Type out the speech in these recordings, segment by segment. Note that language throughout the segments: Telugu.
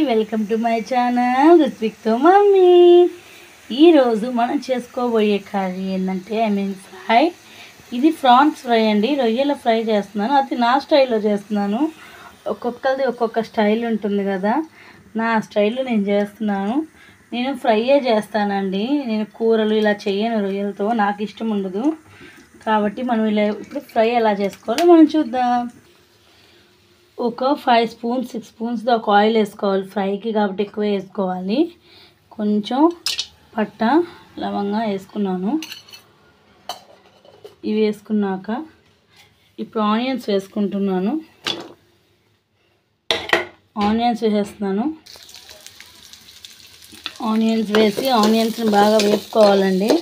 వెల్కమ్ టు మై ఛానల్ రుత్విక్తో మమ్మీ. ఈరోజు మనం చేసుకోబోయే కర్రీ ఏంటంటే ఫ్రై. ఇది ఫ్రాన్స్ ఫ్రై అండి, రొయ్యల ఫ్రై చేస్తున్నాను. అది నా స్టైల్లో చేస్తున్నాను. ఒక్కొక్కరిది ఒక్కొక్క స్టైల్ ఉంటుంది కదా, నా స్టైల్లో నేను చేస్తున్నాను. నేను ఫ్రైయే చేస్తానండి, నేను కూరలు ఇలా చేయను రొయ్యలతో, నాకు ఇష్టం ఉండదు. కాబట్టి మనం ఇలా ఇప్పుడు ఫ్రై ఎలా చేసుకోవాలో మనం చూద్దాం. ఒక 5 స్పూన్స్ 6 స్పూన్స్ దాకా ఆయిల్ వేసుకోవాలి ఫ్రైకి, కాబట్టి ఎక్కువ వేసుకోవాలి. కొంచెం పట్ట లవంగా వేసుకున్నాను. ఇవి వేసుకున్నాక ఇప్పుడు ఆనియన్స్ వేసుకుంటున్నాను. ఆనియన్స్ వేసేస్తున్నాను. ఆనియన్స్ వేసి ఆనియన్స్ని బాగా వేపుకోవాలండి.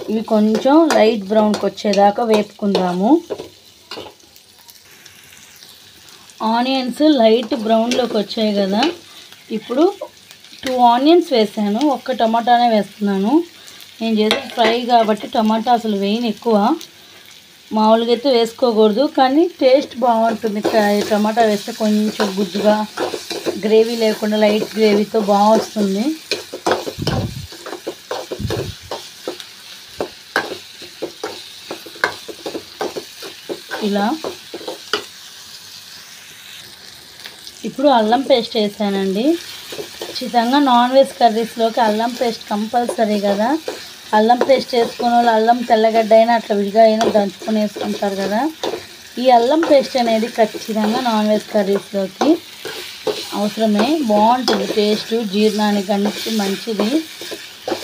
ఇవి కొంచెం లైట్ బ్రౌన్కి వచ్చేదాకా వేపుకుందాము. ఆనియన్స్ లైట్ బ్రౌన్లోకి వచ్చాయి కదా, ఇప్పుడు 2 ఆనియన్స్ వేసాను, ఒక్క టమాటానే వేస్తున్నాను. నేను చేసే ఫ్రై కాబట్టి టమాటా అసలు వేయను ఎక్కువ, మామూలుగా అయితే వేసుకోకూడదు, కానీ టేస్ట్ బాగుంటుంది. టమాటా వేస్తే కొంచెం గుజ్జుగా, గ్రేవీ లేకుండా లైట్ గ్రేవీతో బాగా వస్తుంది. ఇలా ఇప్పుడు అల్లం పేస్ట్ వేసానండి. ఖచ్చితంగా నాన్ వెజ్ కర్రీస్లోకి అల్లం పేస్ట్ కంపల్సరీ కదా. అల్లం పేస్ట్ వేసుకునే వాళ్ళు అల్లం తెల్లగడ్డ అయినా అట్లా విడిగా అయినా దంచుకొని వేసుకుంటారు కదా. ఈ అల్లం పేస్ట్ అనేది ఖచ్చితంగా నాన్ వెజ్ కర్రీస్లోకి అవసరమే, బాగుంటుంది టేస్ట్, జీర్ణానికి అన్నిటికీ మంచిది.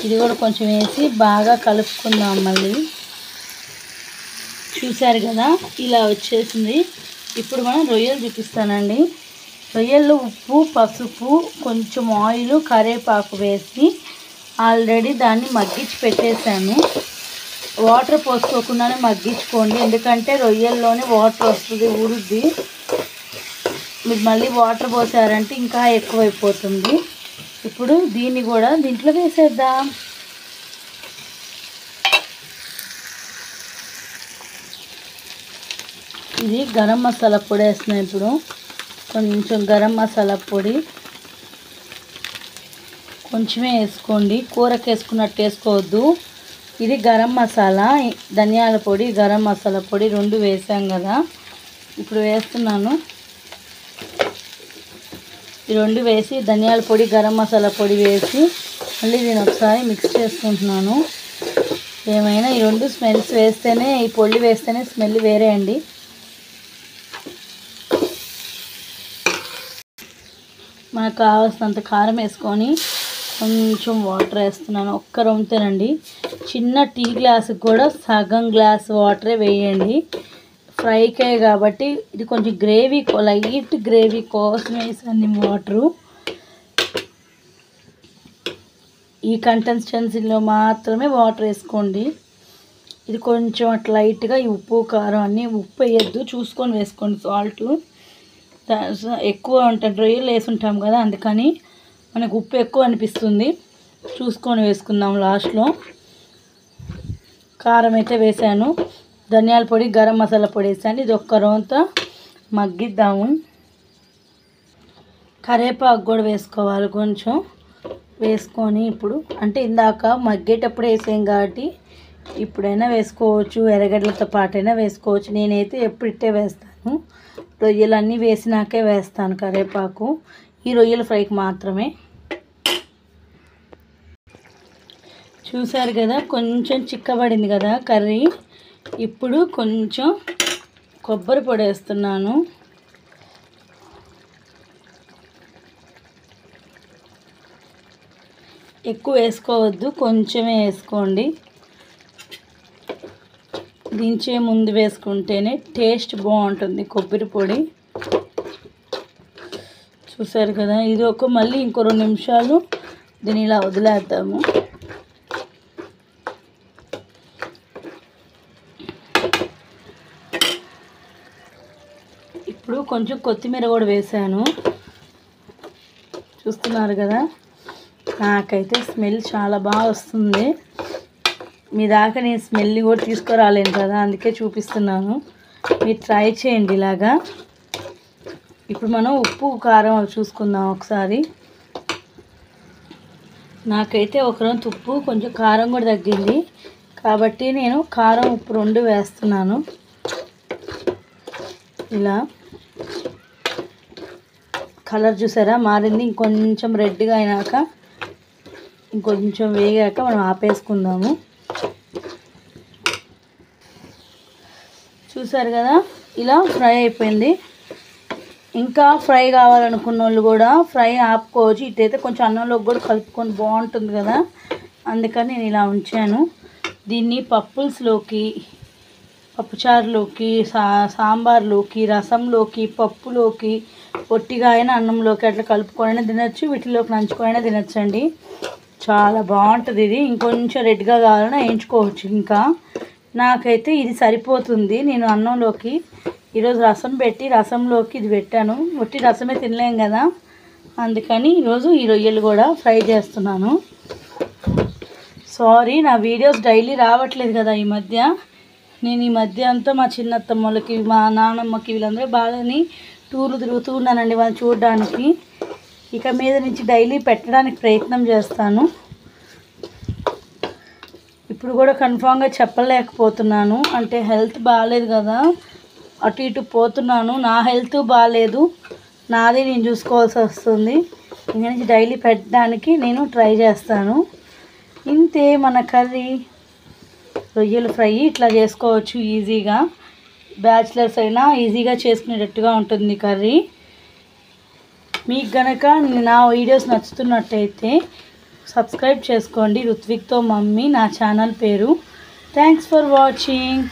ఇది కూడా కొంచెం వేసి బాగా కలుపుకుందాం. మళ్ళీ చూసారు కదా, ఇలా వచ్చేసింది. ఇప్పుడు మనం రొయ్యలు చూపిస్తానండి. రొయ్యల్లో ఉప్పు, పసుపు, కొంచెం ఆయిల్, కరివేపాకు వేసి ఆల్రెడీ దాన్ని మగ్గించి పెట్టేశాను. వాటర్ పోసుకోకుండానే మగ్గించుకోండి, ఎందుకంటే రొయ్యల్లోనే వాటర్ వస్తుంది, ఊరుద్ది. మీరు మళ్ళీ వాటర్ పోసారంటే ఇంకా ఎక్కువైపోతుంది. ఇప్పుడు దీన్ని కూడా దీంట్లో వేసేద్దాం. ఇది గరం మసాలా పొడి వేస్తున్నాను. ఇప్పుడు కొంచెం గరం మసాలా పొడి కొంచెమే వేసుకోండి, కూరకు వేసుకున్నట్టు వేసుకోవద్దు. ఇది గరం మసాలా, ధనియాల పొడి, గరం మసాలా పొడి 2 వేసాం కదా. ఇప్పుడు వేస్తున్నాను. ఈ 2 వేసి ధనియాల పొడి, గరం మసాలా పొడి వేసి మళ్ళీ దీన్ని ఒకసారి మిక్స్ చేసుకుంటున్నాను. ఏమైనా ఈ 2 స్మెల్స్ వేస్తేనే, ఈ పొడి వేస్తేనే స్మెల్ వేరే అండి. మనకు కావాల్సినంత కారం వేసుకొని కొంచెం వాటర్ వేస్తున్నాను, ఒక్క రొంతేనండి. చిన్న టీ గ్లాసుకి కూడా సగం గ్లాస్ వాటరే వేయండి. ఫ్రైకే కాబట్టి ఇది కొంచెం గ్రేవీ, లైట్ గ్రేవీ కోసం వేసాను వాటరు. ఈ కన్సిస్టెన్సీలో మాత్రమే వాటర్ వేసుకోండి. ఇది కొంచెం అట్లా లైట్గా ఈ ఉప్పు, కారం అన్నీ, ఉప్పు వేయద్దు, చూసుకొని వేసుకోండి. సాల్ట్ ఎక్కువ ఉంటుంది, రొయ్యలు వేసుంటాం కదా, అందుకని మనకు ఉప్పు ఎక్కువ అనిపిస్తుంది, చూసుకొని వేసుకుందాం. లాస్ట్లో కారం అయితే వేసాను, ధనియాల పొడి, గరం మసాలా పొడి వేసాను. ఇది ఒక్క రొంత మగ్గిద్దాము. కరివేపాకు కూడా వేసుకోవాలి కొంచెం వేసుకొని, ఇప్పుడు అంటే ఇందాక మగ్గేటప్పుడు వేసాం కాబట్టి ఇప్పుడైనా వేసుకోవచ్చు, ఎర్రగడ్డలతో పాటైనా వేసుకోవచ్చు. నేనైతే ఎప్పుడు ఇట్టే వేస్తాను, రొయ్యలు అన్నీ వేసినాకే వేస్తాను కరివేపాకు, ఈ రొయ్యల ఫ్రైకి మాత్రమే. చూసారు కదా, కొంచెం చిక్కబడింది కదా కర్రీ. ఇప్పుడు కొంచెం కొబ్బరి పొడి వేస్తున్నాను. ఎక్కువ వేసుకోవద్దు, కొంచెమే వేసుకోండి. దించే ముందు వేసుకుంటేనే టేస్ట్ బాగుంటుంది కొబ్బరి పొడి. చూసారు కదా, ఇది మళ్ళీ ఇంకో 2 నిమిషాలు దీన్ని ఇలా వదిలేద్దాము. ఇప్పుడు కొంచెం కొత్తిమీర కూడా వేసాను. చూస్తున్నారు కదా, నాకైతే స్మెల్ చాలా బాగా వస్తుంది. మీ దాకా నేను స్మెల్ కూడా తీసుకురాలేను కదా, అందుకే చూపిస్తున్నాను. మీరు ట్రై చేయండి ఇలాగా. ఇప్పుడు మనం ఉప్పు కారం అవి చూసుకుందాం ఒకసారి. నాకైతే ఒకరోజు ఉప్పు కొంచెం కారం కూడా తగ్గింది కాబట్టి నేను కారం ఉప్పు 2 వేస్తున్నాను. ఇలా కలర్ చూసారా మారింది. ఇంకొంచెం రెడ్గా అయినాక ఇంకొంచెం వేగాక మనం ఆపేసుకుందాము. చూసారు కదా ఇలా ఫ్రై అయిపోయింది. ఇంకా ఫ్రై కావాలనుకున్న వాళ్ళు కూడా ఫ్రై ఆపుకోవచ్చు. ఇటైతే కొంచెం అన్నంలోకి కూడా కలుపుకొని బాగుంటుంది కదా, అందుకని నేను ఇలా ఉంచాను. దీన్ని పప్పుల్స్లోకి, పప్పుచారులోకి, సాంబార్లోకి, రసంలోకి, పప్పులోకి, పొట్టిగా అయినా అన్నంలోకి అట్లా కలుపుకొని తినచ్చు. వీటిలోకి నంచుకొని తినచ్చండి. చాలా బాగుంటుంది ఇది. ఇంకొంచెం రెడ్గా కావాలన్నా వేయించుకోవచ్చు. ఇంకా నాకైతే ఇది సరిపోతుంది. నేను అన్నంలోకి ఈరోజు రసం పెట్టి రసంలోకి ఇది పెట్టాను. ఒట్టి రసమే తినలేం కదా, అందుకని ఈరోజు ఈ రొయ్యలు కూడా ఫ్రై చేస్తున్నాను. సారీ, నా వీడియోస్ డైలీ రావట్లేదు కదా ఈ మధ్య. నేను ఈ మధ్య అంతా మా చిన్నత్తమ్మలకి, మా నానమ్మకి వీళ్ళందరూ బాగాని టూర్లు తిరుగుతూ ఉన్నానండి వాళ్ళని చూడడానికి. ఇక మీద నుంచి డైలీ పెట్టడానికి ప్రయత్నం చేస్తాను. ఇప్పుడు కూడా కన్ఫామ్గా చెప్పలేకపోతున్నాను, అంటే హెల్త్ బాగాలేదు కదా, అటు ఇటు పోతున్నాను. నా హెల్త్ బాగాలేదు, నాది నేను చూసుకోవాల్సి వస్తుంది. ఇంక నుంచి డైలీ పెట్టడానికి నేను ట్రై చేస్తాను. ఇంతే మన కర్రీ. రొయ్యలు ఫ్రై ఇట్లా చేసుకోవచ్చు ఈజీగా. బ్యాచిలర్స్ అయినా ఈజీగా చేసుకునేటట్టుగా ఉంటుంది కర్రీ. మీకు గనక నా వీడియోస్ నచ్చుతున్నట్టయితే సబ్స్క్రైబ్ చేసుకోండి. రుత్విక్తో మమ్మీ నా ఛానల్ పేరు. Thanks for watching.